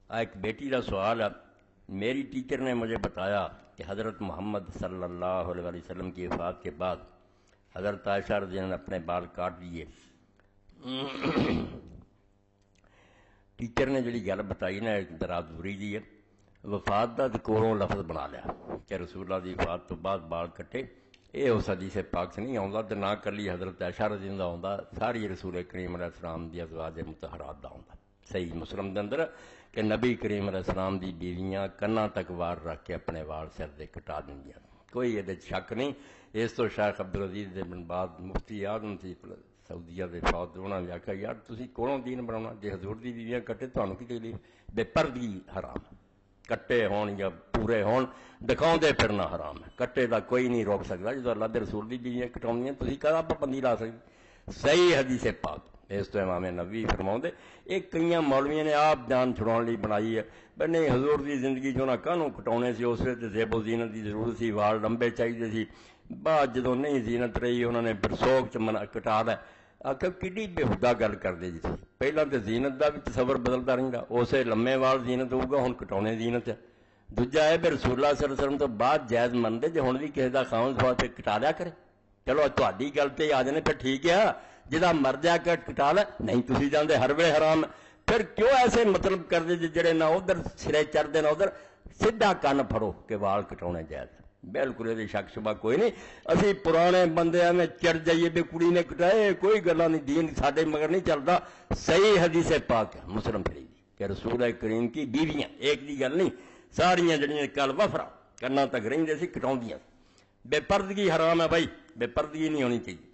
ایک بیٹی کا سوال ہے. میری ٹیچر نے مجھے بتایا کہ حضرت محمد صلی اللہ علیہ وسلم کی وفات کے بعد حضرت عائشہ رضی اللہ عنہا نے اپنے بال کاٹ لیے. ٹیچر نے جڑی گل بتائی نا ایک درازوری دی ہے. وفات کا کولوں لفظ بنا لیا کہ رسول اللہ کی وفات تو بعد بال کٹے. یہ اس حدیث پاک سے نہیں آتا تو نہ کلی حضرت عائشہ رضی اللہ عنہا آتا ساری رسول کریم علیہ السلام دی ازواج مطہرات دا آتا. صحیح مسلم دے اندر کہ نبی کریم علیہ السلام دی بیویاں کناں تک وار رکھ کے اپنے وال سر دے کٹا دیا. کوئی یہ شک نہیں. اس تو شیخ عبدالعزیز بن باز مفتی اعظم سی سعودیہ دے فوت انہوں نے آخیا یار تسی کولوں دین بناؤنا جے حضور دی بیویاں کٹے تمہیں کی تکلیف. بے پردگی حرام کٹے ہون یا پورے ہون دکھاؤندے پھرنا حرام ہے. کٹے دا کوئی نہیں روک سکتا. جدو اللہ دے رسول دی بیویاں کٹاؤندیاں تسی کہاں پابندی لا سکتے. صحیح حدیث پاک اس تو امام نبوی فرماؤں دے. ایک کئی مولویوں نے آپ جان چھڑاؤن لی بنائی ہے بھائی نہیں حضور دی زندگی جو نہ کانوں کٹاؤنے سی اس وقت زیب و زینت دی ضرورت سی وال لمبے چاہیے سی. بعد جدو نہیں زینت رہی انہوں نے پھر سوگ چ کٹا لیا. آخر کڈی بےہودہ گل کرتے جی. پہلے تو زینت دا بھی تصور بدلتا رہتا. اسے لمے وال زینت ہوگا ہوں کٹاؤنے زینت ہے. دوجا ہے بھی رسول اللہ صلی اللہ علیہ وسلم تو بعد جائز منتے جی ہوں بھی کسی کا خاوند خواہ کٹا لیا کرے. چلو تھی گل پہ آ جانے پھر ٹھیک ہے جہاں مر جا کے کٹا لے نہیں تھی جانے ہر ویلے حرام. پھر کیوں ایسے مطلب کرتے جی جڑے نہ ادھر سرے چڑھتے نہ ادھر سیدھا کن پھڑو کہ وال کٹاؤنے جائز. بالکل یہ شک شبہ کوئی نہیں. اسی پرانے بندے میں چڑھ جائیے بھی کڑی نے کٹائے کوئی گلا نہیں. دین ساڈے مگر نہیں چلتا. صحیح حدیث پاک ہے مسلم شریف کہ رسول کریم کی بیویاں ایک دی گل نہیں ساریاں جڑیاں کل وفرا کرنا تک رہندے سی کٹاؤندیاں. بے پردگی حرام ہے بھائی. بے پردگی نہیں ہونی چاہیے.